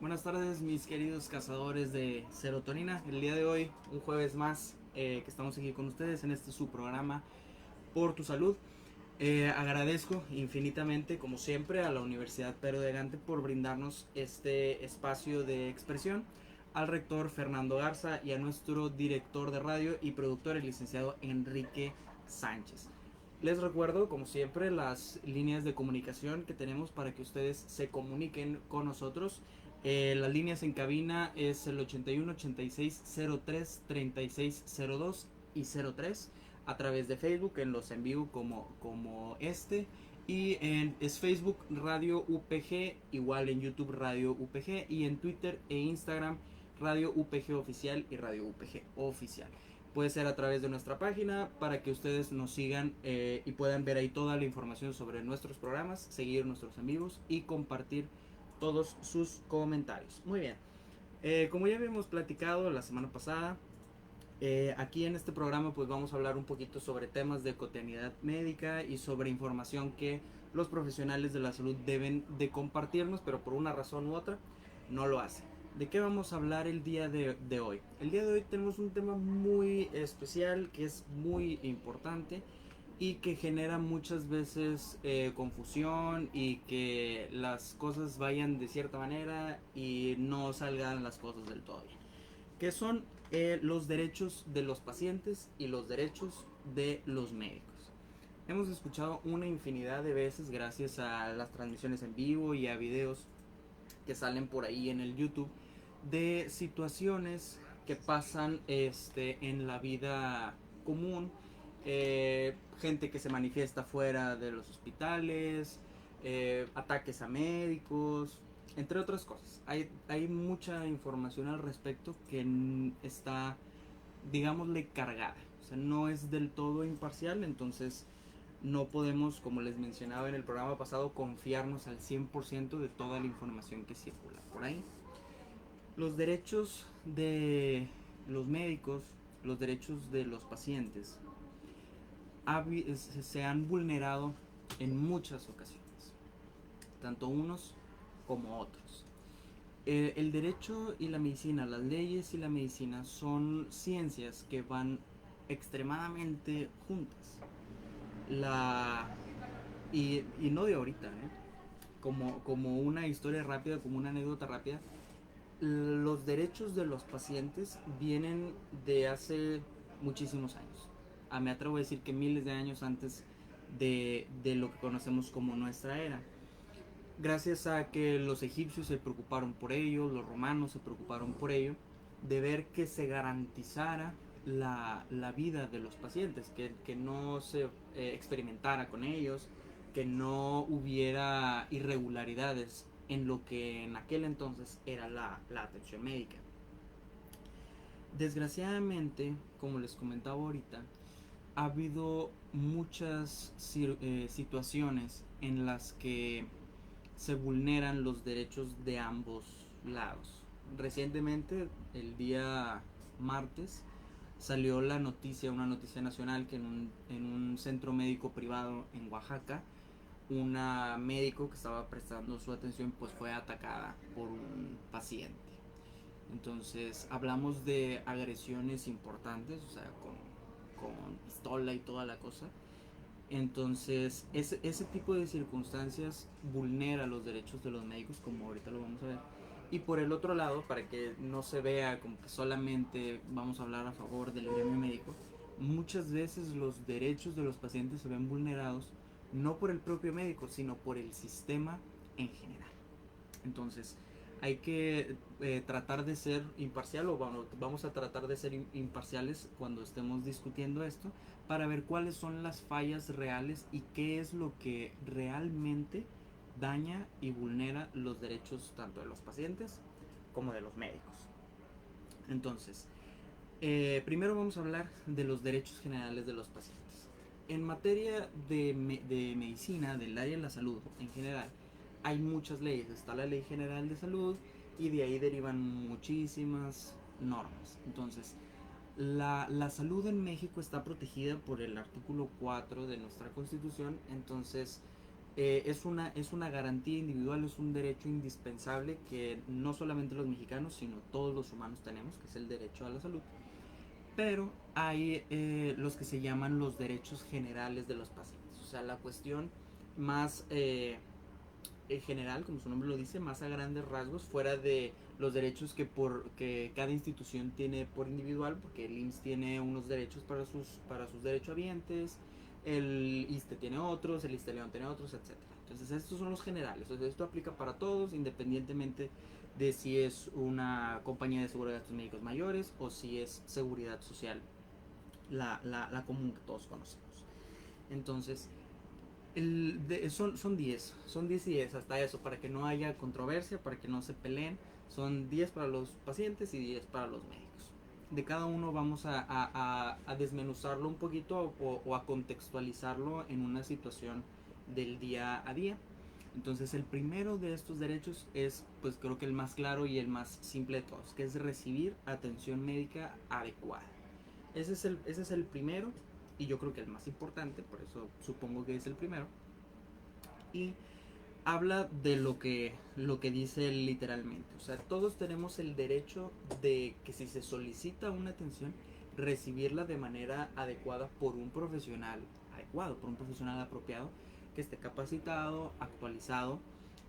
Buenas tardes, mis queridos cazadores de serotonina. El día de hoy, un jueves más, que estamos aquí con ustedes en este su programa Por tu Salud. Agradezco infinitamente, como siempre, a la Universidad Pedro de Gante por brindarnos este espacio de expresión, al rector Fernando Garza y a nuestro director de radio y productor, el licenciado Enrique Sánchez. Les recuerdo, como siempre, las líneas de comunicación que tenemos para que ustedes se comuniquen con nosotros. Las líneas en cabina es el 81 86 03 36 02 y 03 a través de Facebook en los en vivo como este, y es Facebook Radio UPG, igual en YouTube Radio UPG, y en Twitter e Instagram Radio UPG Oficial y Radio UPG Oficial. Puede ser a través de nuestra página para que ustedes nos sigan y puedan ver ahí toda la información sobre nuestros programas, seguir nuestros en vivos y compartir todos sus comentarios. Muy bien, como ya habíamos platicado la semana pasada, aquí en este programa pues vamos a hablar un poquito sobre temas de cotidianidad médica y sobre información que los profesionales de la salud deben de compartirnos, pero por una razón u otra no lo hacen. ¿De qué vamos a hablar el día de hoy? El día de hoy tenemos un tema muy especial que es muy importante y que genera muchas veces confusión y que las cosas vayan de cierta manera y no salgan las cosas del todo bien, que son los derechos de los pacientes y los derechos de los médicos. Hemos escuchado una infinidad de veces gracias a las transmisiones en vivo y a videos que salen por ahí en el YouTube de situaciones que pasan en la vida común, gente que se manifiesta fuera de los hospitales, ataques a médicos, entre otras cosas. Hay mucha información al respecto que está, digámosle, cargada. O sea, no es del todo imparcial, entonces no podemos, como les mencionaba en el programa pasado, confiarnos al 100% de toda la información que circula por ahí. Los derechos de los médicos, los derechos de los pacientes, se han vulnerado en muchas ocasiones, tanto unos como otros. El derecho y la medicina, las leyes y la medicina son ciencias que van extremadamente juntas. La, y no de ahorita, ¿eh? Como una historia rápida, como una anécdota rápida, los derechos de los pacientes vienen de hace muchísimos años. Me atrevo a decir que miles de años antes de lo que conocemos como nuestra era. Gracias a que los egipcios se preocuparon por ello, los romanos se preocuparon por ello, de ver que se garantizara la vida de los pacientes, que no se experimentara con ellos, que no hubiera irregularidades en lo que en aquel entonces era la atención médica. Desgraciadamente, como les comentaba ahorita, ha habido muchas situaciones en las que se vulneran los derechos de ambos lados. Recientemente, el día martes, salió la noticia, una noticia nacional, que en un centro médico privado en Oaxaca, una médico que estaba prestando su atención pues fue atacada por un paciente. Entonces hablamos de agresiones importantes, o sea, con pistola y toda la cosa. Entonces ese tipo de circunstancias vulnera los derechos de los médicos, como ahorita lo vamos a ver. Y por el otro lado, para que no se vea como que solamente vamos a hablar a favor del gremio médico, muchas veces los derechos de los pacientes se ven vulnerados no por el propio médico, sino por el sistema en general. Entonces, hay que tratar de ser imparcial, o vamos a tratar de ser imparciales cuando estemos discutiendo esto, para ver cuáles son las fallas reales y qué es lo que realmente daña y vulnera los derechos tanto de los pacientes como de los médicos. Entonces, primero vamos a hablar de los derechos generales de los pacientes. En materia de medicina, del área de la salud en general, hay muchas leyes. Está la Ley General de Salud y de ahí derivan muchísimas normas. Entonces, la salud en México está protegida por el artículo 4 de nuestra Constitución. Entonces, es una garantía individual, es un derecho indispensable que no solamente los mexicanos, sino todos los humanos tenemos, que es el derecho a la salud. Pero hay los que se llaman los derechos generales de los pacientes. O sea, la cuestión más general, como su nombre lo dice, más a grandes rasgos, fuera de los derechos que cada institución tiene por individual, porque el IMSS tiene unos derechos para sus derechohabientes, el ISSSTE tiene otros, el ISSSTE León tiene otros, etcétera. Entonces estos son los generales. Entonces esto aplica para todos, independientemente de si es una compañía de seguro de gastos médicos mayores o si es seguridad social, la común que todos conocemos. Entonces, son 10 y 10 hasta eso, para que no haya controversia, para que no se peleen. Son 10 para los pacientes y 10 para los médicos. De cada uno vamos a desmenuzarlo un poquito o a contextualizarlo en una situación del día a día. Entonces el primero de estos derechos es, pues creo que el más claro y el más simple de todos, que es recibir atención médica adecuada. Ese es el primero y yo creo que el más importante, por eso supongo que es el primero. Y habla de lo que dice literalmente. O sea, todos tenemos el derecho de que si se solicita una atención, recibirla de manera adecuada por un profesional adecuado, por un profesional apropiado, que esté capacitado, actualizado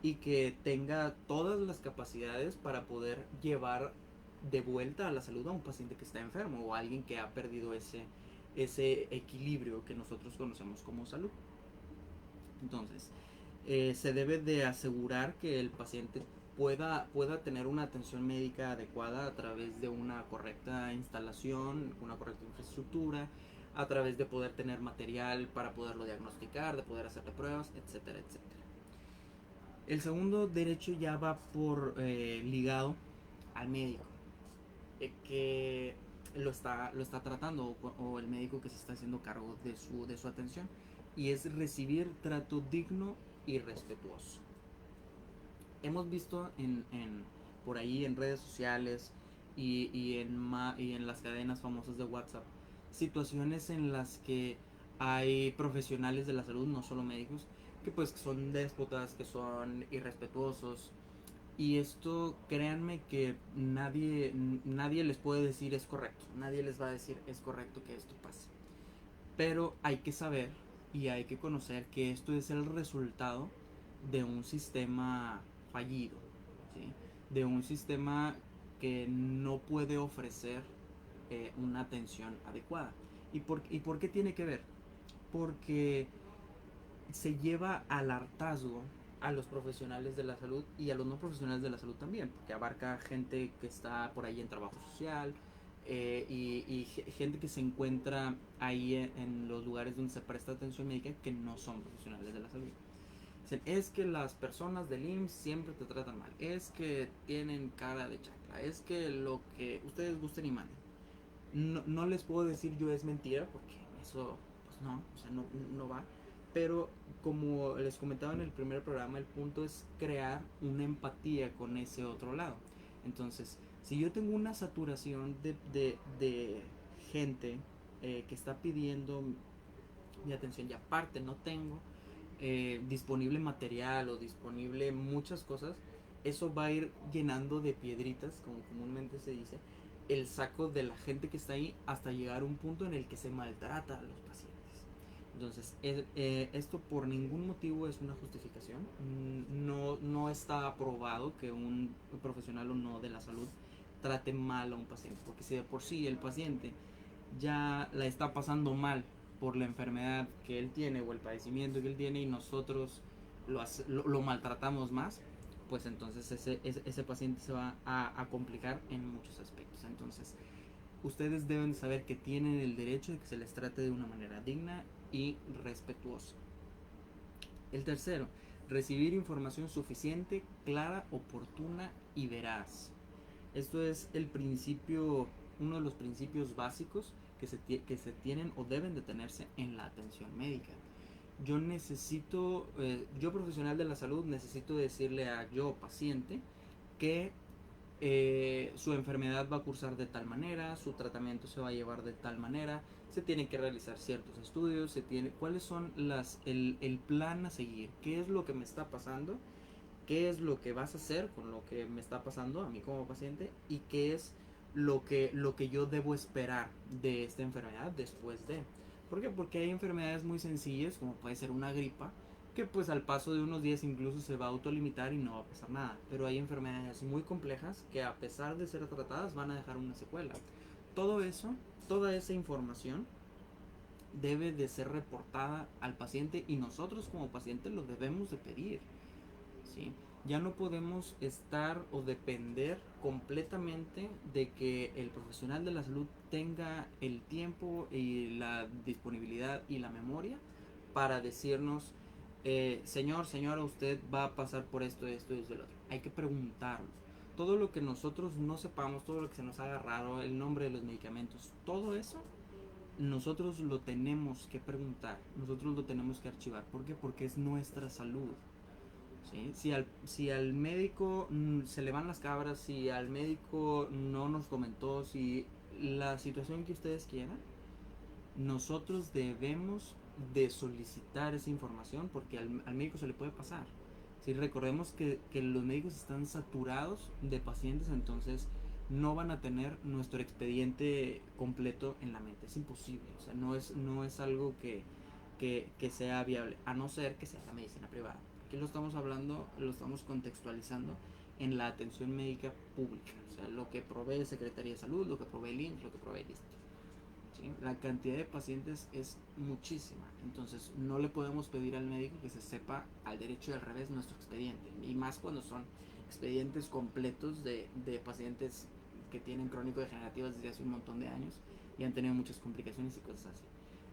y que tenga todas las capacidades para poder llevar de vuelta a la salud a un paciente que está enfermo o a alguien que ha perdido ese equilibrio que nosotros conocemos como salud. Entonces, se debe de asegurar que el paciente pueda tener una atención médica adecuada a través de una correcta instalación, una correcta infraestructura, a través de poder tener material para poderlo diagnosticar, de poder hacerle pruebas, etcétera, etcétera. El segundo derecho ya va ligado al médico, que lo está tratando o el médico que se está haciendo cargo de su atención, y es recibir trato digno y respetuoso. Hemos visto por ahí en redes sociales y en las cadenas famosas de WhatsApp situaciones en las que hay profesionales de la salud, no solo médicos, que pues son déspotas, que son irrespetuosos. Y esto, créanme que nadie les puede decir es correcto, nadie les va a decir es correcto que esto pase. Pero hay que saber y hay que conocer que esto es el resultado de un sistema fallido, ¿sí? De un sistema que no puede ofrecer una atención adecuada. ¿Y por qué tiene que ver? Porque se lleva al hartazgo a los profesionales de la salud y a los no profesionales de la salud también, porque abarca gente que está por ahí en trabajo social y gente que se encuentra ahí en los lugares donde se presta atención médica que no son profesionales de la salud. Dicen, es que las personas del IMSS siempre te tratan mal, es que tienen cara de chacra, es que lo que ustedes gusten y manden. No les puedo decir yo es mentira, porque eso, pues no, o sea, no va. Pero como les comentaba en el primer programa, el punto es crear una empatía con ese otro lado. Entonces, si yo tengo una saturación de gente que está pidiendo mi atención y aparte no tengo disponible material o disponible muchas cosas, eso va a ir llenando de piedritas, como comúnmente se dice, el saco de la gente que está ahí hasta llegar a un punto en el que se maltrata a los pacientes. Entonces, esto por ningún motivo es una justificación. No está aprobado que un profesional o no de la salud trate mal a un paciente, porque si de por sí el paciente ya la está pasando mal por la enfermedad que él tiene o el padecimiento que él tiene y nosotros lo maltratamos más, pues entonces ese paciente se va a complicar en muchos aspectos. Entonces, ustedes deben saber que tienen el derecho de que se les trate de una manera digna y respetuosa. El tercero, recibir información suficiente, clara, oportuna y veraz. Esto es el principio, uno de los principios básicos que se tienen o deben de tenerse en la atención médica. Yo profesional de la salud, necesito decirle a yo paciente que su enfermedad va a cursar de tal manera, su tratamiento se va a llevar de tal manera, se tienen que realizar ciertos estudios, cuáles son el plan a seguir, qué es lo que me está pasando, qué es lo que vas a hacer con lo que me está pasando a mí como paciente y qué es lo que yo debo esperar de esta enfermedad después de. ¿Por qué? Porque hay enfermedades muy sencillas, como puede ser una gripa, que pues al paso de unos días incluso se va a autolimitar y no va a pasar nada. Pero hay enfermedades muy complejas que a pesar de ser tratadas van a dejar una secuela. Todo eso, toda esa información debe de ser reportada al paciente y nosotros como pacientes lo debemos de pedir. ¿Sí? Ya no podemos estar o depender completamente de que el profesional de la salud tenga el tiempo y la disponibilidad y la memoria para decirnos, señor, señora, usted va a pasar por esto, esto y esto y lo otro. Hay que preguntarlo. Todo lo que nosotros no sepamos, todo lo que se nos haga raro, el nombre de los medicamentos, todo eso nosotros lo tenemos que preguntar, nosotros lo tenemos que archivar. ¿Por qué? Porque es nuestra salud. ¿Sí? Si al médico se le van las cabras, si al médico no nos comentó, si la situación que ustedes quieran, nosotros debemos de solicitar esa información porque al médico se le puede pasar. Si recordemos que los médicos están saturados de pacientes, entonces no van a tener nuestro expediente completo en la mente. Es imposible, o sea, no es algo que sea viable, a no ser que sea la medicina privada. Aquí lo estamos hablando, lo estamos contextualizando en la atención médica pública, o sea, lo que provee Secretaría de Salud, lo que provee el IMSS, lo que provee el ISSSTE. ¿Sí? La cantidad de pacientes es muchísima, entonces no le podemos pedir al médico que se sepa al derecho y al revés nuestro expediente, y más cuando son expedientes completos de pacientes que tienen crónico degenerativas desde hace un montón de años y han tenido muchas complicaciones y cosas así.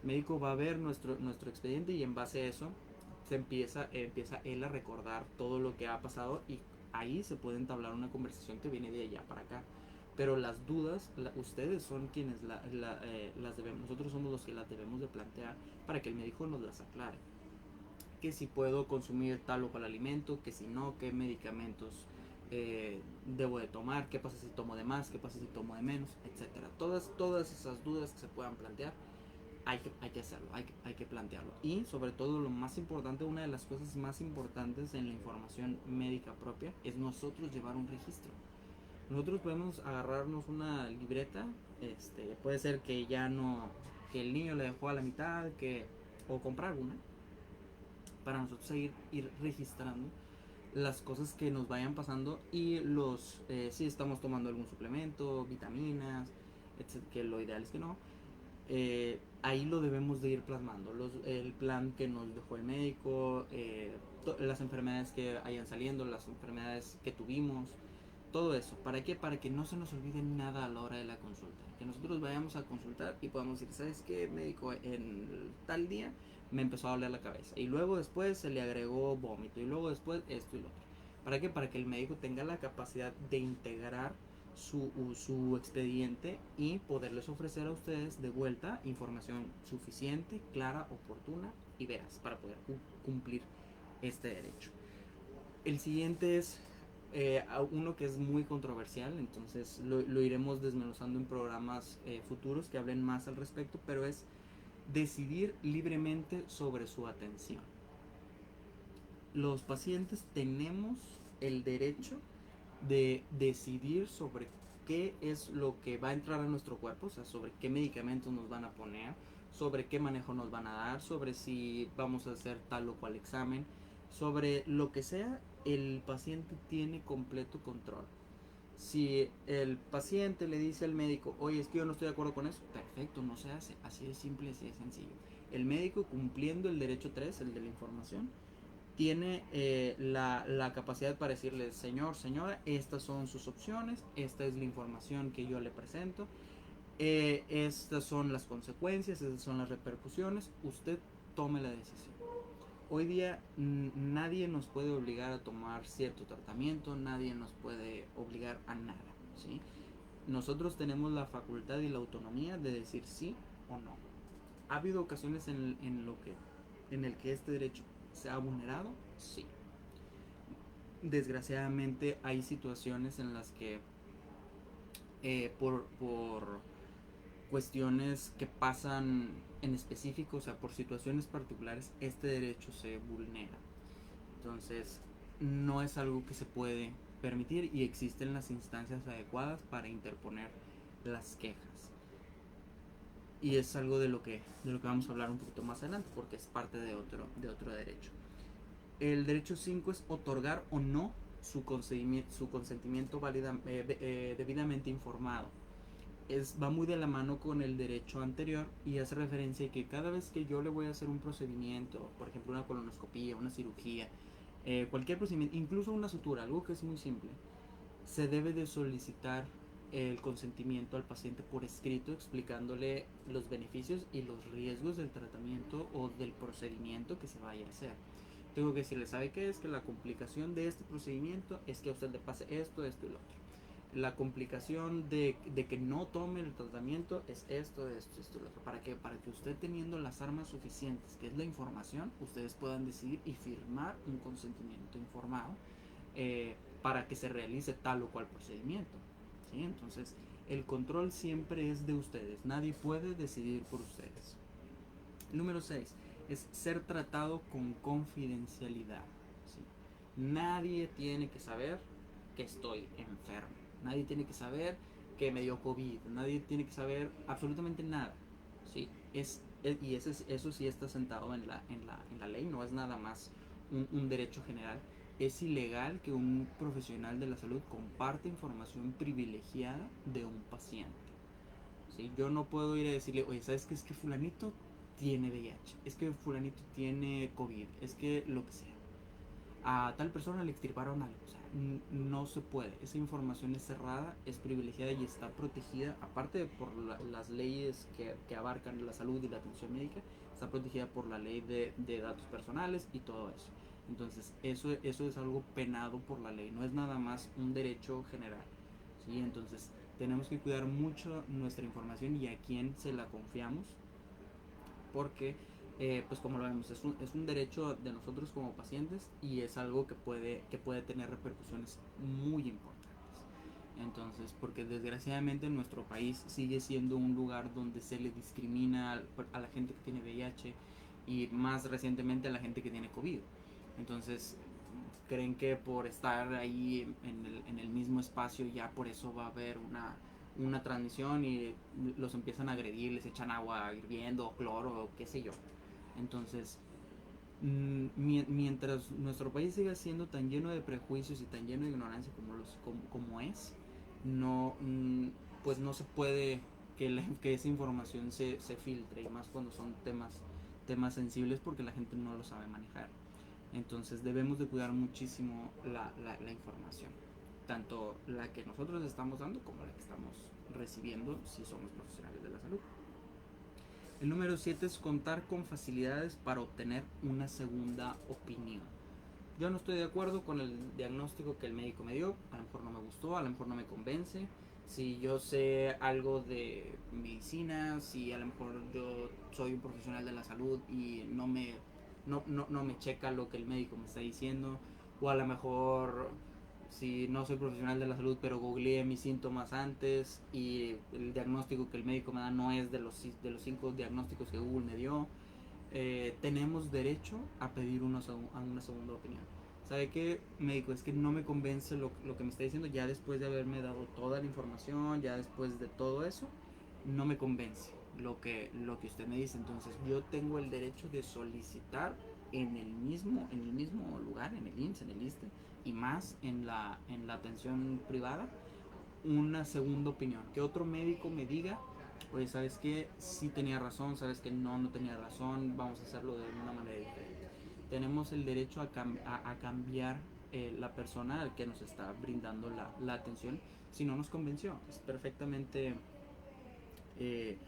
El médico va a ver nuestro expediente y en base a eso empieza él a recordar todo lo que ha pasado y ahí se puede entablar una conversación que viene de allá para acá. Pero las dudas, ustedes son quienes las debemos, nosotros somos los que las debemos de plantear para que el médico nos las aclare. Que si puedo consumir tal o cual alimento, que si no, qué medicamentos debo de tomar, qué pasa si tomo de más, qué pasa si tomo de menos, etcétera. Todas esas dudas que se puedan plantear, hay que hacerlo, hay que plantearlo. Y sobre todo lo más importante, una de las cosas más importantes en la información médica propia es nosotros llevar un registro. Nosotros podemos agarrarnos una libreta, puede ser que ya no, que el niño le dejó a la mitad, o comprar una, para nosotros ir registrando las cosas que nos vayan pasando y si estamos tomando algún suplemento, vitaminas, etc., que lo ideal es que no, ahí lo debemos de ir plasmando, el plan que nos dejó el médico, las enfermedades que hayan saliendo, las enfermedades que tuvimos, todo eso. ¿Para qué? Para que no se nos olvide nada a la hora de la consulta. Que nosotros vayamos a consultar y podamos decir, ¿sabes qué, médico? En tal día me empezó a doler la cabeza. Y luego después se le agregó vómito. Y luego después esto y lo otro. ¿Para qué? Para que el médico tenga la capacidad de integrar su expediente y poderles ofrecer a ustedes de vuelta información suficiente, clara, oportuna y veraz para poder cumplir este derecho. El siguiente es uno que es muy controversial, entonces lo iremos desmenuzando en programas futuros que hablen más al respecto, pero es decidir libremente sobre su atención. Los pacientes tenemos el derecho de decidir sobre qué es lo que va a entrar a nuestro cuerpo, o sea, sobre qué medicamentos nos van a poner, sobre qué manejo nos van a dar, sobre si vamos a hacer tal o cual examen, sobre lo que sea, el paciente tiene completo control. Si el paciente le dice al médico, oye, es que yo no estoy de acuerdo con eso, perfecto, no se hace, así de simple, así de sencillo. El médico, cumpliendo el derecho 3, el de la información, tiene la capacidad para decirle, señor, señora, estas son sus opciones, esta es la información que yo le presento, estas son las consecuencias, estas son las repercusiones, usted tome la decisión. Hoy día nadie nos puede obligar a tomar cierto tratamiento, nadie nos puede obligar a nada, ¿sí? Nosotros tenemos la facultad y la autonomía de decir sí o no. ¿Ha habido ocasiones en el que este derecho se ha vulnerado? Sí. Desgraciadamente hay situaciones en las que por cuestiones que pasan en específico, o sea, por situaciones particulares, este derecho se vulnera. Entonces, no es algo que se puede permitir y existen las instancias adecuadas para interponer las quejas. Y es algo de lo que vamos a hablar un poquito más adelante, porque es parte de otro derecho. El derecho 5 es otorgar o no su consentimiento debidamente informado. Va muy de la mano con el derecho anterior y hace referencia a que cada vez que yo le voy a hacer un procedimiento, por ejemplo una colonoscopia, una cirugía, cualquier procedimiento, incluso una sutura, algo que es muy simple, se debe de solicitar el consentimiento al paciente por escrito, explicándole los beneficios y los riesgos del tratamiento o del procedimiento que se vaya a hacer. Tengo que decirle, ¿sabe qué es? Que la complicación de este procedimiento es que a usted le pase esto, esto y lo otro. La complicación de que no tome el tratamiento es esto, esto y lo otro. ¿Para qué? Para que usted, teniendo las armas suficientes, que es la información, ustedes puedan decidir y firmar un consentimiento informado para que se realice tal o cual procedimiento. ¿Sí? Entonces, el control siempre es de ustedes. Nadie puede decidir por ustedes. Número 6 es ser tratado con confidencialidad. ¿Sí? Nadie tiene que saber que estoy enfermo. Nadie tiene que saber que me dio COVID. Nadie tiene que saber absolutamente nada. ¿Sí? Y eso sí está sentado en la ley, no es nada más un derecho general. Es ilegal que un profesional de la salud comparte información privilegiada de un paciente. ¿Sí? Yo no puedo ir a decirle, oye, ¿sabes qué? Es que fulanito tiene VIH, es que fulanito tiene COVID, es que lo que sea. A tal persona le extirparon algo. O sea, no se puede. Esa información es cerrada, es privilegiada y está protegida, aparte de por las leyes que abarcan la salud y la atención médica, está protegida por la ley de datos personales y todo eso. Entonces, eso es algo penado por la ley, no es nada más un derecho general. ¿Sí? Entonces, tenemos que cuidar mucho nuestra información y a quién se la confiamos, porque pues como lo vemos, es un derecho de nosotros como pacientes y es algo que puede tener repercusiones muy importantes. Entonces, porque desgraciadamente nuestro país sigue siendo un lugar donde se le discrimina a la gente que tiene VIH y más recientemente a la gente que tiene COVID. Entonces, creen que por estar ahí en el mismo espacio ya por eso va a haber una transmisión y los empiezan a agredir, les echan agua hirviendo, cloro, qué sé yo. Entonces, mientras nuestro país siga siendo tan lleno de prejuicios y tan lleno de ignorancia como es, no, pues no se puede que esa información se filtre, y más cuando son temas sensibles, porque la gente no lo sabe manejar. Entonces debemos de cuidar muchísimo la información, tanto la que nosotros estamos dando como la que estamos recibiendo si somos profesionales de la salud. El número 7 es contar con facilidades para obtener una segunda opinión. Yo no estoy de acuerdo con el diagnóstico que el médico me dio, a lo mejor no me gustó, a lo mejor no me convence. Si yo sé algo de medicina, si a lo mejor yo soy un profesional de la salud y no me checa lo que el médico me está diciendo, o a lo mejor si no soy profesional de la salud pero googleé mis síntomas antes y el diagnóstico que el médico me da no es de los 5 diagnósticos que Google me dio, tenemos derecho a pedir una segunda opinión. ¿Sabe qué, médico? Es que no me convence lo que me está diciendo, ya después de haberme dado toda la información, ya después de todo eso, no me convence lo que usted me dice. Entonces yo tengo el derecho de solicitar en el mismo lugar, en el IMSS, en el ISSSTE, y más en la atención privada, una segunda opinión. Que otro médico me diga, oye, ¿sabes qué? Sí tenía razón, ¿sabes qué? No tenía razón, vamos a hacerlo de una manera diferente. Tenemos el derecho a cambiar la persona al que nos está brindando la atención si no nos convenció. Es perfectamente eh,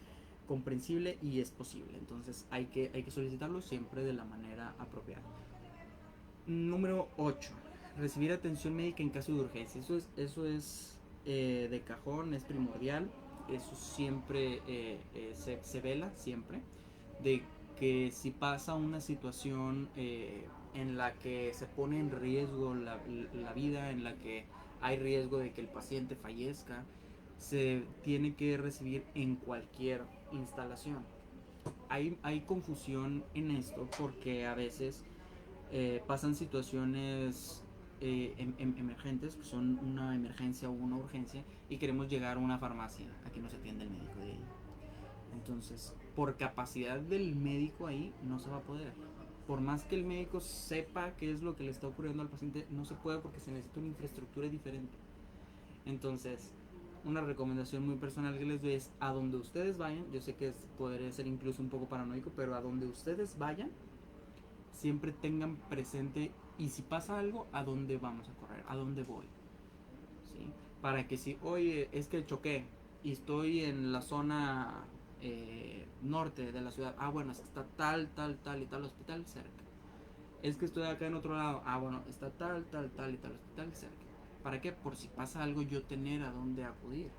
comprensible y es posible. Entonces hay que solicitarlo siempre de la manera apropiada. Número 8. Recibir atención médica en caso de urgencia. Eso es de cajón, es primordial. Eso siempre se vela, siempre. De que si pasa una situación en la que se pone en riesgo la vida, en la que hay riesgo de que el paciente fallezca, se tiene que recibir en cualquier instalación. Hay confusión en esto porque a veces pasan situaciones emergentes, que son una emergencia o una urgencia, y queremos llegar a una farmacia a que nos atienda el médico de ahí. Entonces, por capacidad del médico ahí, no se va a poder. Por más que el médico sepa qué es lo que le está ocurriendo al paciente, no se puede porque se necesita una infraestructura diferente. Entonces, una recomendación muy personal que les doy es a donde ustedes vayan, yo sé que podría ser incluso un poco paranoico, pero a donde ustedes vayan, siempre tengan presente, y si pasa algo, a dónde vamos a correr, a dónde voy, ¿sí? Para que si, oye, es que choqué y estoy en la zona norte de la ciudad, bueno, es que está tal y tal hospital cerca. Es que estoy acá en otro lado, bueno, está tal y tal hospital cerca. ¿Para qué? Por si pasa algo, yo tener a dónde acudir.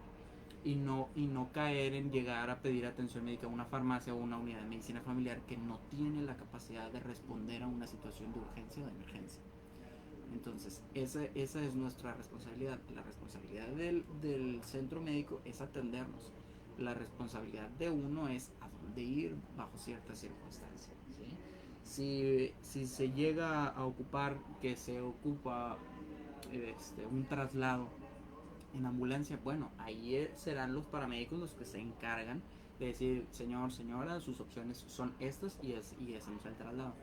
Y no caer en llegar a pedir atención médica a una farmacia o una unidad de medicina familiar que no tiene la capacidad de responder a una situación de urgencia o de emergencia. Entonces, esa es nuestra responsabilidad. La responsabilidad del centro médico es atendernos. La responsabilidad de uno es a dónde ir bajo ciertas circunstancias, ¿sí? Si se llega a ocupar, que se ocupa un traslado en ambulancia, bueno, ahí serán los paramédicos los que se encargan de decir, señor, señora, sus opciones son estas y hacemos el traslado.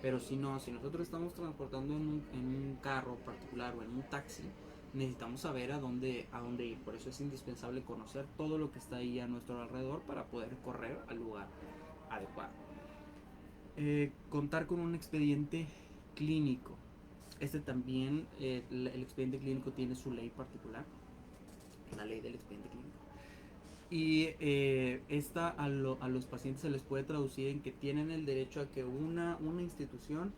Pero si no, si nosotros estamos transportando en un carro particular o en un taxi, necesitamos saber a dónde ir. Por eso es indispensable conocer todo lo que está ahí a nuestro alrededor para poder correr al lugar adecuado. Contar con un expediente clínico. Este también, el expediente clínico tiene su ley particular, la ley del expediente clínico. Y esta a los pacientes se les puede traducir en que tienen el derecho a que una institución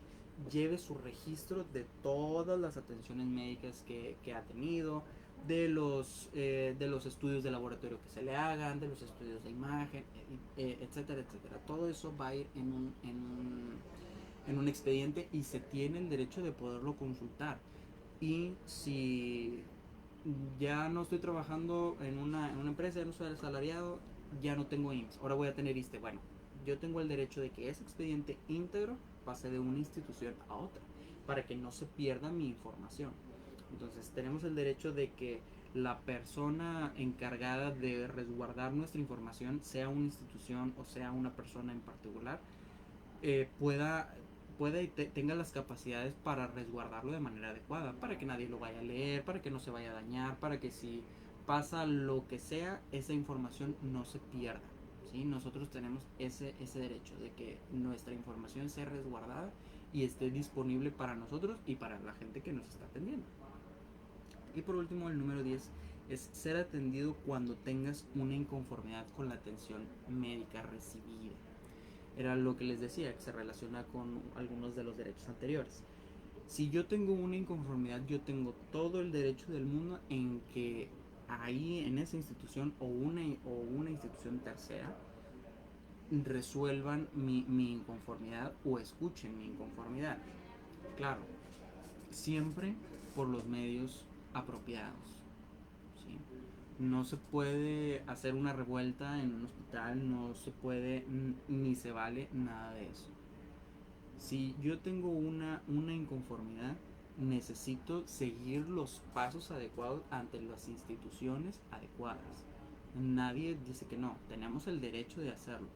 lleve su registro de todas las atenciones médicas que ha tenido, de los estudios de laboratorio que se le hagan, de los estudios de imagen, etcétera, etcétera. Todo eso va a ir en un expediente y se tiene el derecho de poderlo consultar. Y si ya no estoy trabajando en una empresa, ya no soy asalariado, ya no tengo IMSS, ahora voy a tener ISSSTE. Bueno, yo tengo el derecho de que ese expediente íntegro pase de una institución a otra, para que no se pierda mi información. Entonces tenemos el derecho de que la persona encargada de resguardar nuestra información, sea una institución o sea una persona en particular, pueda y tenga las capacidades para resguardarlo de manera adecuada, para que nadie lo vaya a leer, para que no se vaya a dañar, para que si pasa lo que sea, esa información no se pierda, ¿sí? Nosotros tenemos ese derecho de que nuestra información sea resguardada y esté disponible para nosotros y para la gente que nos está atendiendo. Y por último, el número 10 es ser atendido cuando tengas una inconformidad con la atención médica recibida. Era lo que les decía, que se relaciona con algunos de los derechos anteriores. Si yo tengo una inconformidad, yo tengo todo el derecho del mundo en que ahí en esa institución o una institución tercera resuelvan mi inconformidad o escuchen mi inconformidad. Claro, siempre por los medios apropiados, ¿sí? No se puede hacer una revuelta en un hospital, no se puede ni se vale nada de eso. Si yo tengo una inconformidad, necesito seguir los pasos adecuados ante las instituciones adecuadas. Nadie dice que no, tenemos el derecho de hacerlo,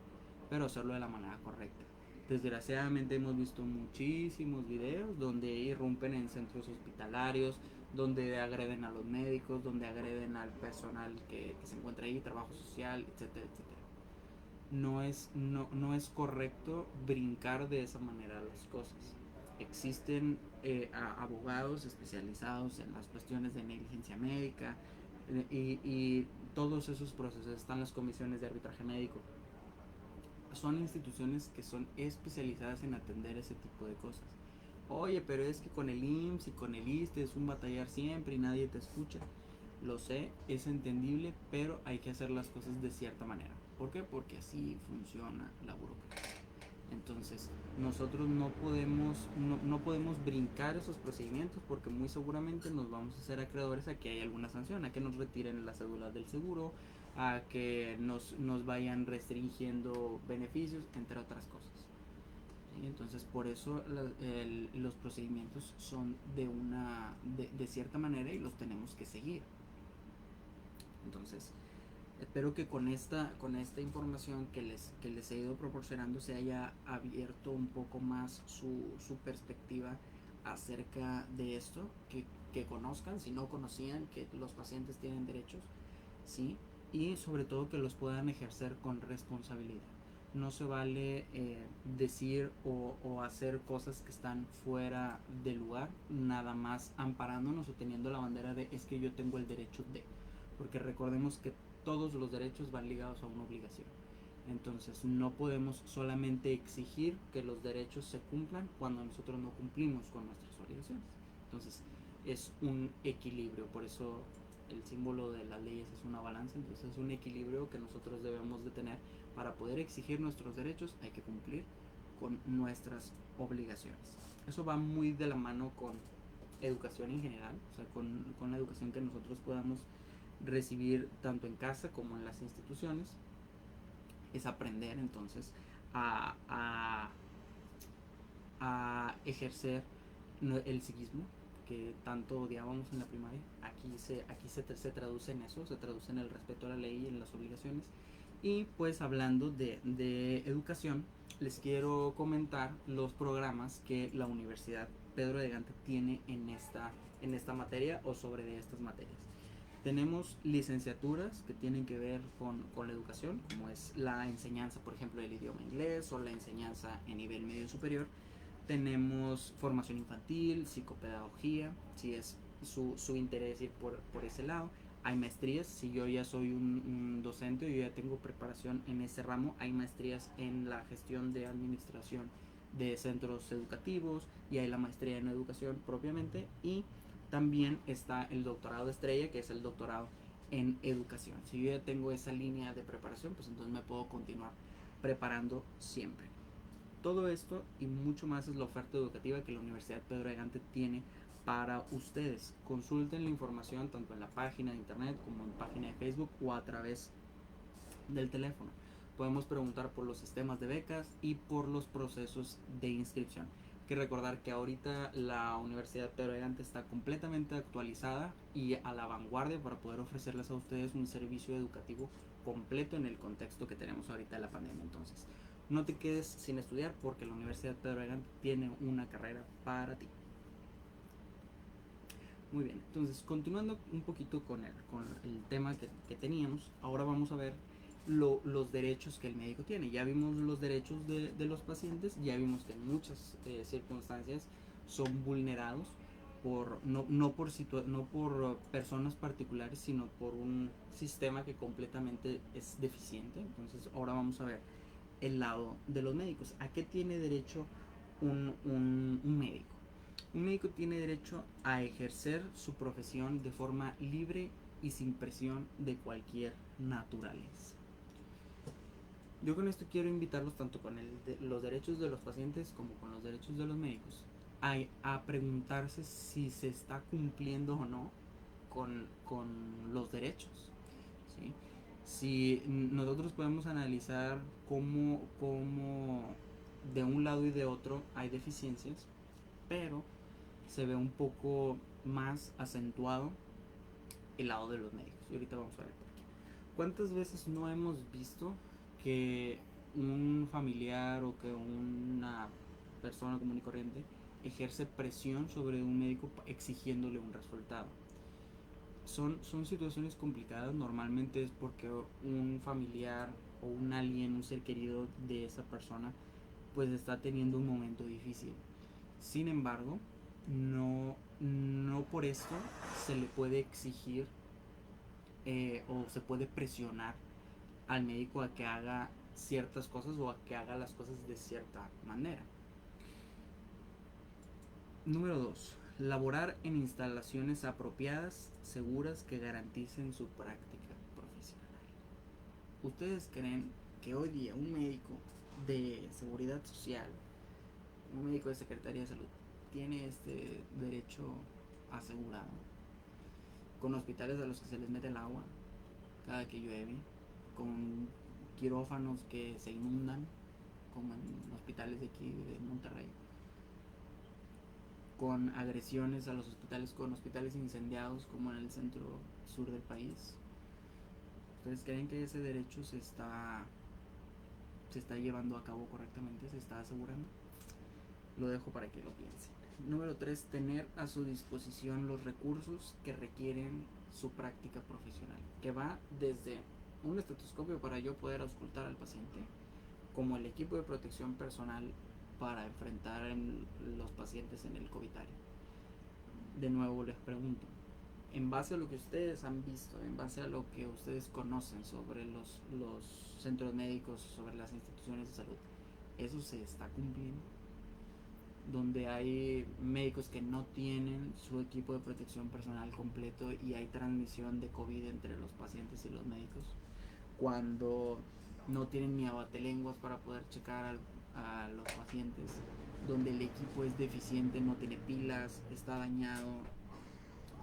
pero hacerlo de la manera correcta. Desgraciadamente hemos visto muchísimos videos donde irrumpen en centros hospitalarios, donde agreden a los médicos, donde agreden al personal que se encuentra ahí, trabajo social, etcétera, etcétera. No es correcto brincar de esa manera las cosas. Existen abogados especializados en las cuestiones de negligencia médica, y todos esos procesos. Están las comisiones de arbitraje médico. Son instituciones que son especializadas en atender ese tipo de cosas. Oye, pero es que con el IMSS y con el ISSSTE es un batallar siempre y nadie te escucha. Lo sé, es entendible, pero hay que hacer las cosas de cierta manera. ¿Por qué? Porque así funciona la burocracia. Entonces, nosotros no podemos brincar esos procedimientos porque muy seguramente nos vamos a hacer acreedores a que hay alguna sanción, a que nos retiren la cédula del seguro, a que nos vayan restringiendo beneficios, entre otras cosas. ¿Sí? Entonces, por eso los procedimientos son de cierta manera y los tenemos que seguir. Entonces, espero que con esta información que les he ido proporcionando se haya abierto un poco más su perspectiva acerca de esto, que conozcan, si no conocían, que los pacientes tienen derechos, ¿sí? Y sobre todo que los puedan ejercer con responsabilidad. No se vale decir o hacer cosas que están fuera de lugar, nada más amparándonos o teniendo la bandera de es que yo tengo el derecho de, porque recordemos que todos los derechos van ligados a una obligación. Entonces no podemos solamente exigir que los derechos se cumplan cuando nosotros no cumplimos con nuestras obligaciones. Entonces es un equilibrio, por eso el símbolo de las leyes es una balanza. Entonces es un equilibrio que nosotros debemos de tener. Para poder exigir nuestros derechos hay que cumplir con nuestras obligaciones. Eso va muy de la mano con educación en general, o sea, con la educación que nosotros podamos recibir tanto en casa como en las instituciones. Es aprender entonces a, a ejercer el civismo que tanto odiábamos en la primaria. Aquí se traduce en eso, se traduce en el respeto a la ley y en las obligaciones. Y pues hablando de educación, les quiero comentar los programas que la Universidad Pedro de Gante tiene en esta materia o sobre de estas materias. Tenemos licenciaturas que tienen que ver con la educación, como es la enseñanza, por ejemplo, del idioma inglés o la enseñanza en nivel medio superior. Tenemos formación infantil, psicopedagogía, si es su interés ir por ese lado. Hay maestrías, si yo ya soy un docente, yo ya tengo preparación en ese ramo. Hay maestrías en la gestión de administración de centros educativos y hay la maestría en educación propiamente. Y también está el doctorado de estrella, que es el doctorado en educación. Si yo ya tengo esa línea de preparación, pues entonces me puedo continuar preparando siempre. Todo esto y mucho más es la oferta educativa que la Universidad Pedro de Gante tiene para ustedes. Consulten la información tanto en la página de internet como en página de Facebook o a través del teléfono. Podemos preguntar por los sistemas de becas y por los procesos de inscripción. Hay que recordar que ahorita la Universidad Pedro de Gante está completamente actualizada y a la vanguardia para poder ofrecerles a ustedes un servicio educativo completo en el contexto que tenemos ahorita de la pandemia. Entonces, no te quedes sin estudiar porque la Universidad Pedro de Gante tiene una carrera para ti. Muy bien, entonces continuando un poquito con el tema que teníamos, ahora vamos a ver los derechos que el médico tiene. Ya vimos los derechos de los pacientes, ya vimos que en muchas circunstancias son vulnerados no por personas particulares, sino por un sistema que completamente es deficiente. Entonces ahora vamos a ver el lado de los médicos. ¿A qué tiene derecho un médico? Un médico tiene derecho a ejercer su profesión de forma libre y sin presión de cualquier naturaleza. Yo con esto quiero invitarlos tanto con los derechos de los pacientes como con los derechos de los médicos a preguntarse si se está cumpliendo o no con los derechos. ¿Sí? Si nosotros podemos analizar cómo de un lado y de otro hay deficiencias, pero se ve un poco más acentuado el lado de los médicos. Y ahorita vamos a ver por qué. ¿Cuántas veces no hemos visto que un familiar o que una persona común y corriente ejerce presión sobre un médico exigiéndole un resultado? Son situaciones complicadas. Normalmente es porque un familiar o un alguien, un ser querido de esa persona, pues está teniendo un momento difícil. Sin embargo, no por esto se le puede exigir o se puede presionar al médico a que haga ciertas cosas o a que haga las cosas de cierta manera. Número 2. Laborar en instalaciones apropiadas, seguras, que garanticen su práctica profesional. ¿Ustedes creen que hoy día un médico de seguridad social, un médico de Secretaría de Salud, tiene este derecho asegurado, con hospitales a los que se les mete el agua cada que llueve, con quirófanos que se inundan, como en hospitales de aquí de Monterrey, con agresiones a los hospitales, con hospitales incendiados como en el centro sur del país. ¿Ustedes creen que ese derecho se está llevando a cabo correctamente, se está asegurando? Lo dejo para que lo piensen. Número 3, tener a su disposición los recursos que requieren su práctica profesional, que va desde un estetoscopio para yo poder auscultar al paciente, como el equipo de protección personal para enfrentar los pacientes en el covitario. De nuevo les pregunto, en base a lo que ustedes han visto, en base a lo que ustedes conocen sobre los centros médicos, sobre las instituciones de salud, ¿eso se está cumpliendo? Donde hay médicos que no tienen su equipo de protección personal completo y hay transmisión de COVID entre los pacientes y los médicos, cuando no tienen ni abatelenguas para poder checar a los pacientes, donde el equipo es deficiente, no tiene pilas, está dañado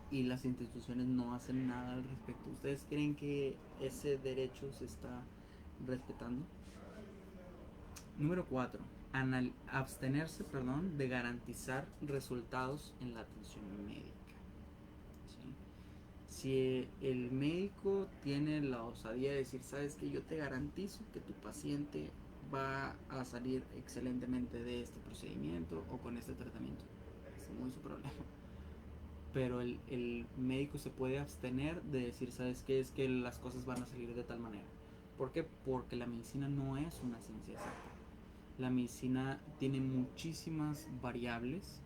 y las instituciones no hacen nada al respecto. ¿Ustedes creen que ese derecho se está respetando? Número 4. Abstenerse de garantizar resultados en la atención médica. ¿Sí? Si el médico tiene la osadía de decir, sabes que yo te garantizo que tu paciente va a salir excelentemente de este procedimiento o con este tratamiento, es muy su problema. Pero el médico se puede abstener de decir, sabes qué, es que las cosas van a salir de tal manera. ¿Por qué? Porque la medicina no es una ciencia exacta. La medicina tiene muchísimas variables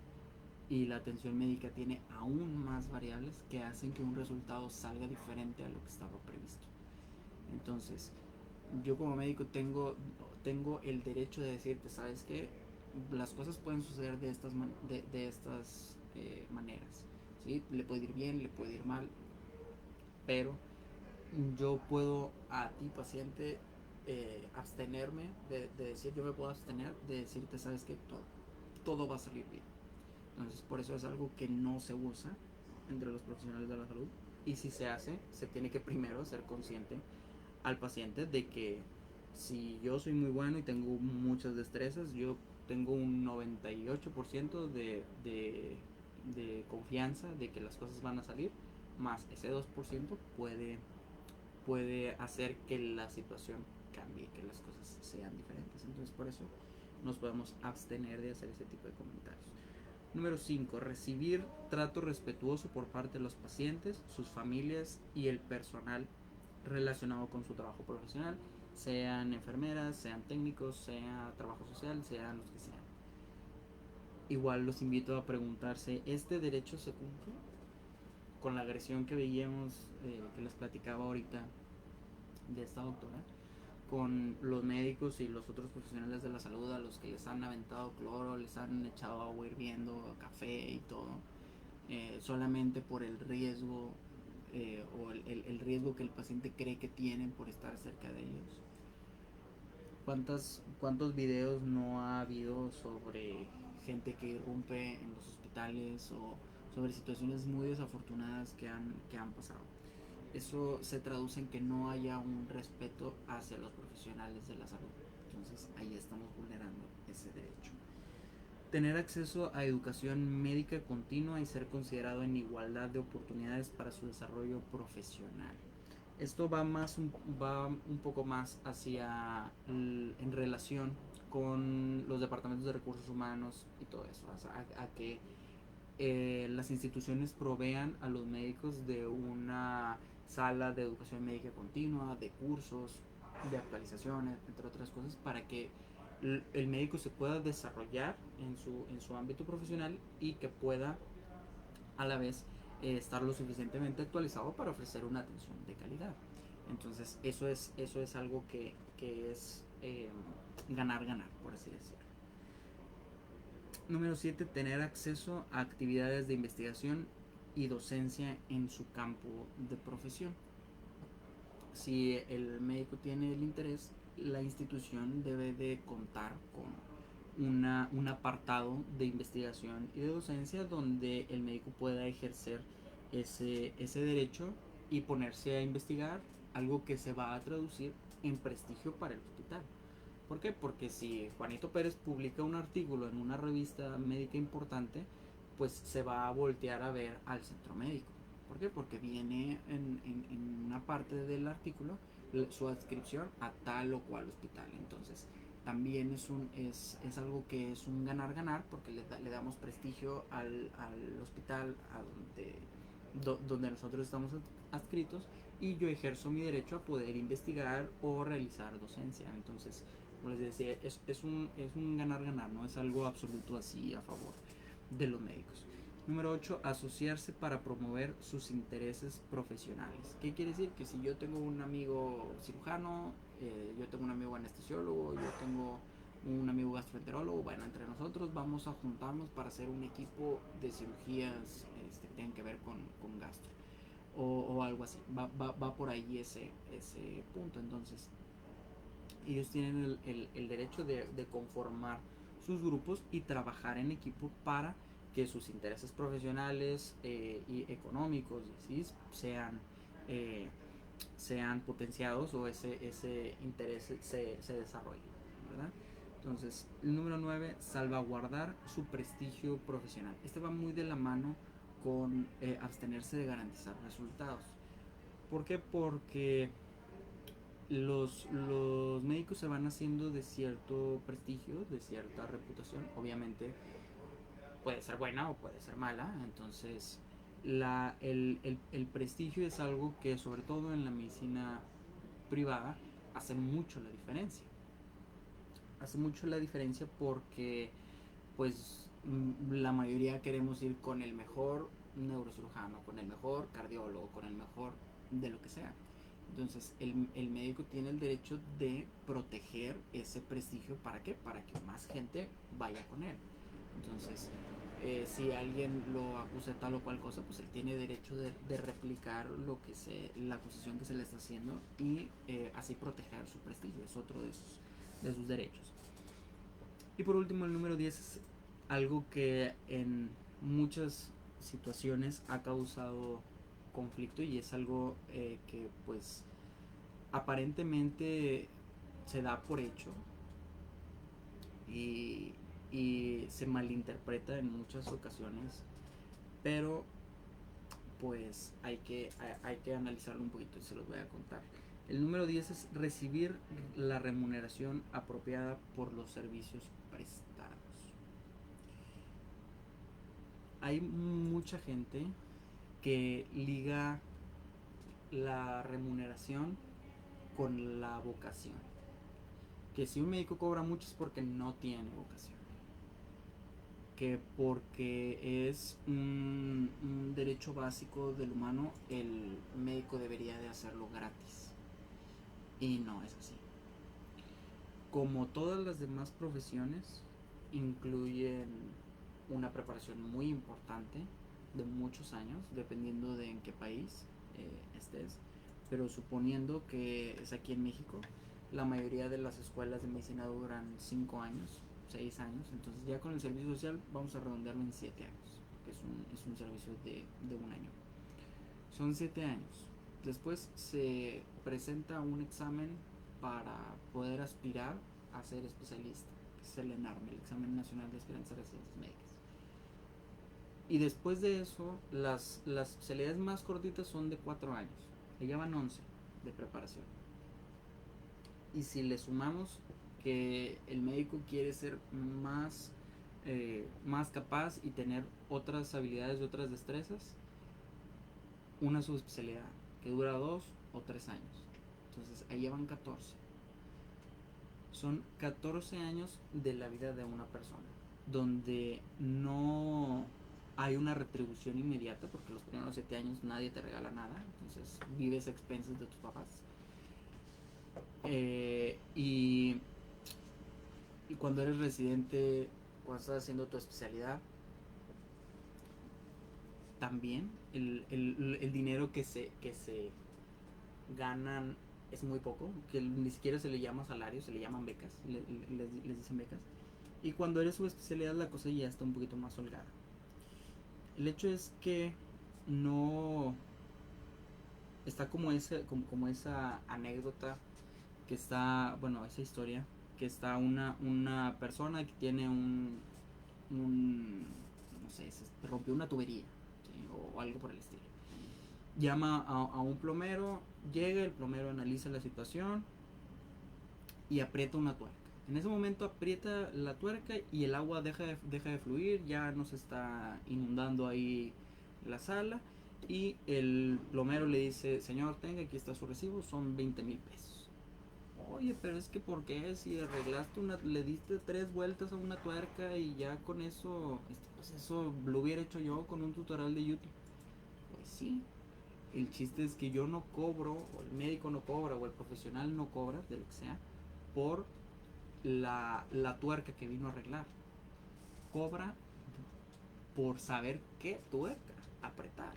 y la atención médica tiene aún más variables que hacen que un resultado salga diferente a lo que estaba previsto. Entonces, yo como médico tengo el derecho de decirte, ¿sabes qué? Las cosas pueden suceder de estas maneras. ¿Sí? Le puede ir bien, le puede ir mal, pero yo puedo a ti, paciente, abstenerme de decir, yo me puedo abstener de decirte, sabes que todo va a salir bien. Entonces, por eso es algo que no se usa entre los profesionales de la salud. Y si se hace, se tiene que primero ser consciente al paciente de que si yo soy muy bueno y tengo muchas destrezas, yo tengo un 98% de confianza de que las cosas van a salir, más ese 2% puede hacer que la situación cambie, que las cosas sean diferentes. Entonces, por eso nos podemos abstener de hacer ese tipo de comentarios. Número 5. Recibir trato respetuoso por parte de los pacientes, sus familias y el personal relacionado con su trabajo profesional, sean enfermeras, sean técnicos, sea trabajo social, sean los que sean. Igual los invito a preguntarse, ¿este derecho se cumple? Con la agresión que veíamos, que les platicaba ahorita de esta doctora, con los médicos y los otros profesionales de la salud a los que les han aventado cloro, les han echado agua hirviendo, café y todo, solamente por el riesgo o el riesgo que el paciente cree que tienen por estar cerca de ellos. ¿Cuántos videos no ha habido sobre gente que irrumpe en los hospitales o sobre situaciones muy desafortunadas que han pasado? Eso se traduce en que no haya un respeto hacia los profesionales de la salud. Entonces ahí estamos vulnerando ese derecho. Tener acceso a educación médica continua y ser considerado en igualdad de oportunidades para su desarrollo profesional. Esto va un poco más hacia en relación con los departamentos de recursos humanos y todo eso, o sea, a que las instituciones provean a los médicos de una sala de educación médica continua, de cursos, de actualizaciones, entre otras cosas, para que el médico se pueda desarrollar en su ámbito profesional y que pueda a la vez estar lo suficientemente actualizado para ofrecer una atención de calidad. Entonces eso es algo que es ganar, por así decirlo. Número 7. Tener acceso a actividades de investigación y docencia en su campo de profesión. Si el médico tiene el interés, la institución debe de contar con un apartado de investigación y de docencia donde el médico pueda ejercer ese derecho y ponerse a investigar algo que se va a traducir en prestigio para el hospital. ¿Por qué? Porque si Juanito Pérez publica un artículo en una revista médica importante, pues se va a voltear a ver al centro médico. ¿Por qué? Porque viene en una parte del artículo su adscripción a tal o cual hospital. Entonces, también es algo que es un ganar-ganar porque le damos prestigio al hospital donde nosotros estamos adscritos, y yo ejerzo mi derecho a poder investigar o realizar docencia. Entonces, como les decía, es un ganar-ganar, no es algo absoluto así a favor de los médicos. Número 8, asociarse para promover sus intereses profesionales. ¿Qué quiere decir? Que si yo tengo un amigo cirujano, yo tengo un amigo anestesiólogo, yo tengo un amigo gastroenterólogo, bueno, entre nosotros vamos a juntarnos para hacer un equipo de cirugías que tengan que ver con gastro. O algo así, va por ahí ese punto. Entonces, ellos tienen el derecho de conformar sus grupos y trabajar en equipo para que sus intereses profesionales y económicos y así sean potenciados, o ese interés se desarrolle, ¿verdad? Entonces, el número 9, salvaguardar su prestigio profesional. Este va muy de la mano con abstenerse de garantizar resultados. ¿Por qué? Porque los médicos se van haciendo de cierto prestigio, de cierta reputación. Obviamente puede ser buena o puede ser mala. Entonces, el prestigio es algo que, sobre todo en la medicina privada, hace mucho la diferencia. Hace mucho la diferencia porque, pues, la mayoría queremos ir con el mejor neurocirujano, con el mejor cardiólogo, con el mejor de lo que sea. Entonces, el médico tiene el derecho de proteger ese prestigio. ¿Para qué? Para que más gente vaya con él. Entonces, si alguien lo acusa de tal o cual cosa, pues él tiene derecho de replicar la acusación que se le está haciendo, y así proteger su prestigio. Es otro de sus derechos. Y por último, el número 10 es algo que en muchas situaciones ha causado conflicto, y es algo que, pues, aparentemente se da por hecho, y, y se malinterpreta en muchas ocasiones, pero pues hay que analizarlo un poquito y se los voy a contar. El número 10 es recibir la remuneración apropiada por los servicios prestados. Hay mucha gente que liga la remuneración con la vocación. Que si un médico cobra mucho es porque no tiene vocación. Que porque es un derecho básico del humano, el médico debería de hacerlo gratis. Y no es así. Como todas las demás profesiones, incluyen una preparación muy importante de muchos años, dependiendo de en qué país estés. Pero suponiendo que es aquí en México, la mayoría de las escuelas de medicina duran 5 años, 6 años. Entonces, ya con el servicio social vamos a redondearlo en 7 años, que es un servicio de un año. Son 7 años. Después se presenta un examen para poder aspirar a ser especialista, que es el ENARME, el Examen Nacional de Aspirantes a Residencias Médicas. Y después de eso, las especialidades más cortitas son de 4 años. Le llevan 11 de preparación. Y si le sumamos que el médico quiere ser más capaz y tener otras habilidades y otras destrezas, una subespecialidad que dura 2 o 3 años. Entonces ahí llevan 14. Son 14 años de la vida de una persona, donde no hay una retribución inmediata, porque los primeros 7 años nadie te regala nada. Entonces vives a expensas de tus papás. Y cuando eres residente, cuando estás haciendo tu especialidad, también el dinero que se ganan es muy poco, que ni siquiera se le llama salario, se le llaman becas, les dicen becas. Y cuando eres subespecialidad la cosa ya está un poquito más holgada. El hecho es que no está como esa anécdota que está, bueno, esa historia, que está una persona que tiene no sé, se rompió una tubería, ¿sí? O algo por el estilo. Llama a un plomero, llega, el plomero analiza la situación y aprieta una tuerca. En ese momento aprieta la tuerca y el agua deja de fluir, ya no se está inundando ahí la sala. Y el plomero le dice, señor, tenga, aquí está su recibo, son 20,000 pesos. Oye, pero es que ¿por qué? Si arreglaste le diste 3 vueltas a una tuerca y ya con eso, pues eso lo hubiera hecho yo con un tutorial de YouTube. Pues sí, el chiste es que yo no cobro, o el médico no cobra, o el profesional no cobra, de lo que sea, por la tuerca que vino a arreglar. Cobra por saber qué tuerca apretar,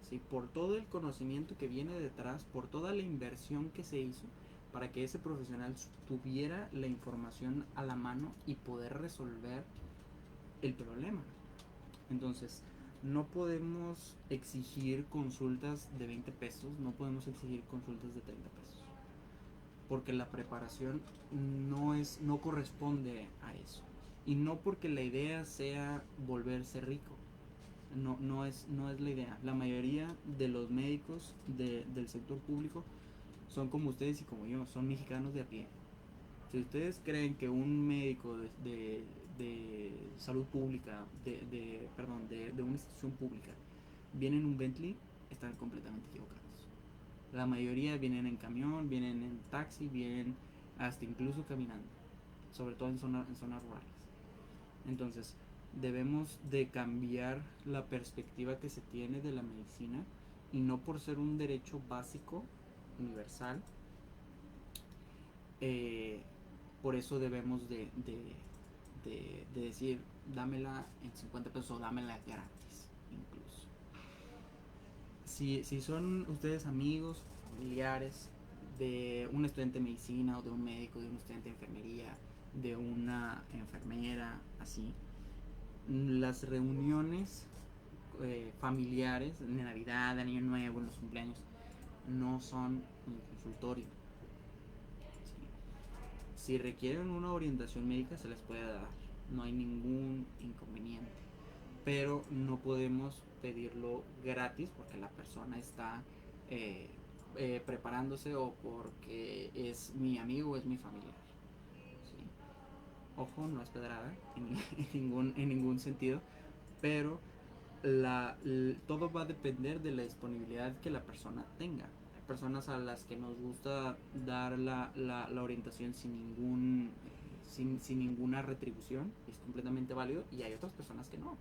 ¿sí? Por todo el conocimiento que viene detrás, por toda la inversión que se hizo para que ese profesional tuviera la información a la mano y poder resolver el problema. Entonces, no podemos exigir consultas de 20 pesos, no podemos exigir consultas de 30 pesos, porque la preparación no corresponde a eso. Y no porque la idea sea volverse rico, no es la idea. La mayoría de los médicos del sector público son como ustedes y como yo, son mexicanos de a pie. Si ustedes creen que un médico de salud pública, de una institución pública, viene en un Bentley, están completamente equivocados. La mayoría vienen en camión, vienen en taxi, vienen hasta incluso caminando, sobre todo en zonas rurales. Entonces, debemos de cambiar la perspectiva que se tiene de la medicina, y no por ser un derecho básico, universal, eh, por eso debemos de decir, dámela en 50 pesos o dámela gratis, incluso. Si son ustedes amigos, familiares de un estudiante de medicina o de un médico, de un estudiante de enfermería, de una enfermera, así, las reuniones familiares de Navidad, de Año Nuevo, en los cumpleaños, no son un consultorio. Si requieren una orientación médica se les puede dar, no hay ningún inconveniente, pero no podemos pedirlo gratis porque la persona está preparándose o porque es mi amigo o es mi familiar. ¿Sí? Ojo, no es pedrada en ningún sentido, pero todo va a depender de la disponibilidad que la persona tenga. Hay personas a las que nos gusta dar la orientación sin ninguna retribución, es completamente válido, y hay otras personas que no.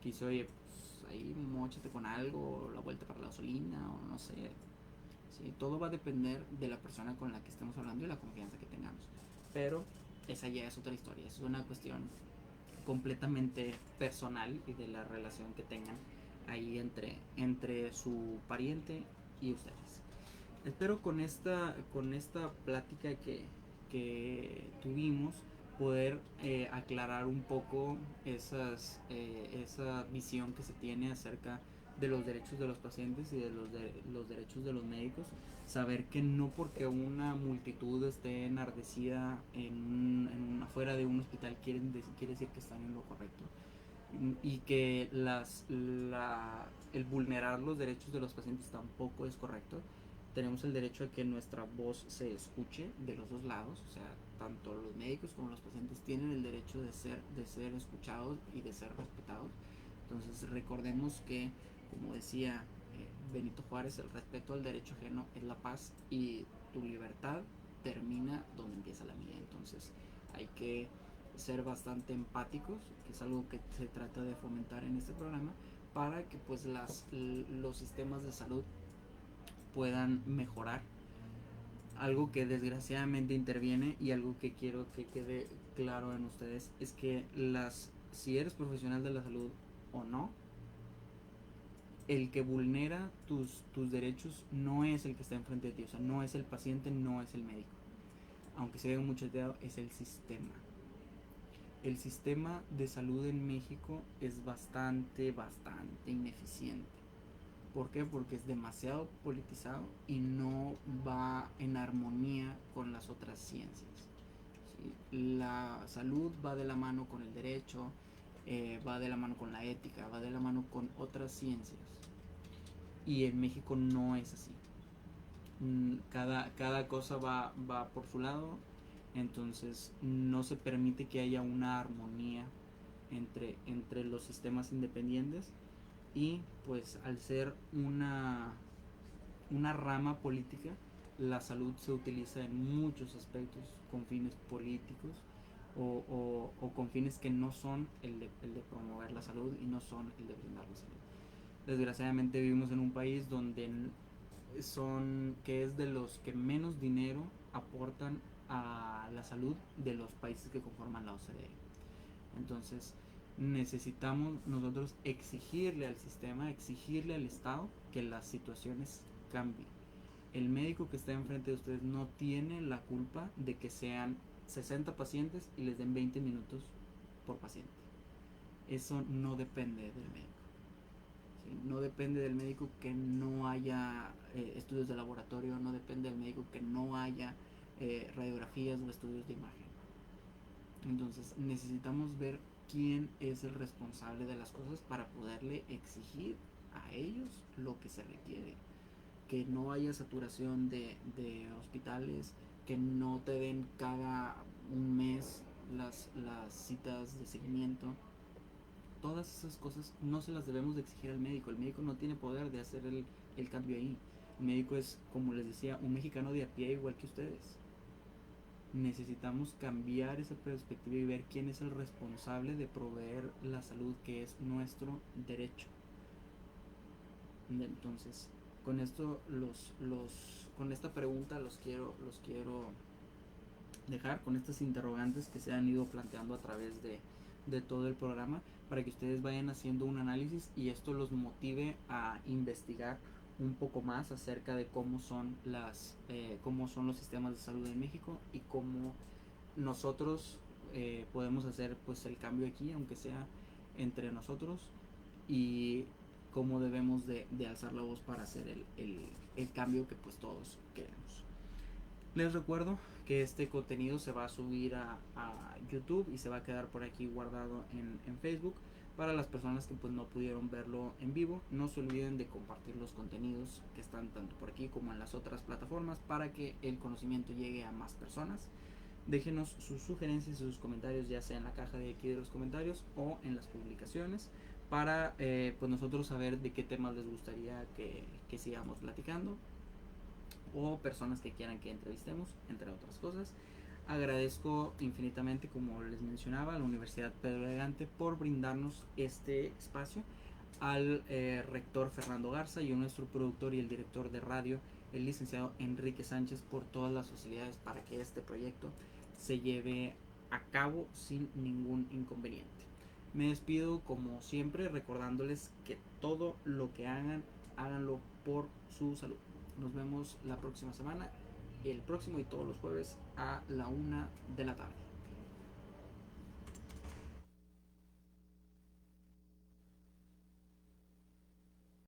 Que dice, oye, pues ahí mochate con algo, la vuelta para la gasolina, o no sé. ¿Sí? Todo va a depender de la persona con la que estemos hablando y la confianza que tengamos. Pero esa ya es otra historia, es una cuestión completamente personal y de la relación que tengan ahí entre su pariente y ustedes. Espero con esta plática que tuvimos poder aclarar un poco esa visión que se tiene acerca de los derechos de los pacientes y de los derechos de los médicos. Saber que no porque una multitud esté enardecida afuera de un hospital quiere decir que están en lo correcto, y que el vulnerar los derechos de los pacientes tampoco es correcto. Tenemos el derecho a que nuestra voz se escuche de los dos lados, o sea, tanto los médicos como los pacientes tienen el derecho de ser escuchados y de ser respetados. Entonces recordemos que, como decía Benito Juárez, el respeto al derecho ajeno es la paz, y tu libertad termina donde empieza la mía. Entonces hay que ser bastante empáticos, que es algo que se trata de fomentar en este programa, para que pues los sistemas de salud puedan mejorar. Algo que desgraciadamente interviene, y algo que quiero que quede claro en ustedes, es que si eres profesional de la salud o no, el que vulnera tus derechos no es el que está enfrente de ti, o sea, no es el paciente, no es el médico. Aunque se vea mucho teatro, es el sistema. El sistema de salud en México es bastante ineficiente. ¿Por qué? Porque es demasiado politizado y no va en armonía con las otras ciencias. ¿Sí? La salud va de la mano con el derecho, va de la mano con la ética, va de la mano con otras ciencias. Y en México no es así. Cada cosa va por su lado, entonces no se permite que haya una armonía entre los sistemas independientes, y pues al ser una rama política, la salud se utiliza en muchos aspectos con fines políticos o con fines que no son el de promover la salud y no son el de brindar la salud. Desgraciadamente vivimos en un país donde que es de los que menos dinero aportan a la salud de los países que conforman la OCDE. Entonces necesitamos nosotros exigirle al sistema, exigirle al Estado que las situaciones cambien. El médico que está enfrente de ustedes no tiene la culpa de que sean 60 pacientes y les den 20 minutos por paciente. Eso no depende del médico. ¿Sí? No depende del médico que no haya estudios de laboratorio, no depende del médico que no haya radiografías o estudios de imagen. Entonces necesitamos ver quién es el responsable de las cosas para poderle exigir a ellos lo que se requiere. Que no haya saturación de hospitales, que no te den cada un mes las citas de seguimiento. Todas esas cosas no se las debemos de exigir al médico. El médico no tiene poder de hacer el cambio ahí. El médico es, como les decía, un mexicano de a pie igual que ustedes. Necesitamos cambiar esa perspectiva y ver quién es el responsable de proveer la salud, que es nuestro derecho. Entonces, con esto con esta pregunta los quiero dejar, con estas interrogantes que se han ido planteando a través de todo el programa, para que ustedes vayan haciendo un análisis y esto los motive a investigar un poco más acerca de cómo son los sistemas de salud en México y cómo nosotros podemos hacer pues el cambio aquí, aunque sea entre nosotros, y cómo debemos de alzar la voz para hacer el cambio que pues todos queremos. Les recuerdo que este contenido se va a subir a YouTube y se va a quedar por aquí guardado en Facebook para las personas que pues no pudieron verlo en vivo. No se olviden de compartir los contenidos que están tanto por aquí como en las otras plataformas para que el conocimiento llegue a más personas. Déjenos sus sugerencias y sus comentarios, ya sea en la caja de aquí de los comentarios o en las publicaciones, para pues nosotros saber de qué temas les gustaría que sigamos platicando, o personas que quieran que entrevistemos, entre otras cosas. Agradezco infinitamente, como les mencionaba, a la Universidad Pedro de Gante por brindarnos este espacio, al rector Fernando Garza y a nuestro productor y el director de radio, el licenciado Enrique Sánchez, por todas las facilidades para que este proyecto se lleve a cabo sin ningún inconveniente. Me despido como siempre recordándoles que todo lo que hagan, háganlo por su salud. Nos vemos la próxima semana, el próximo y todos los jueves a la 1 de la tarde.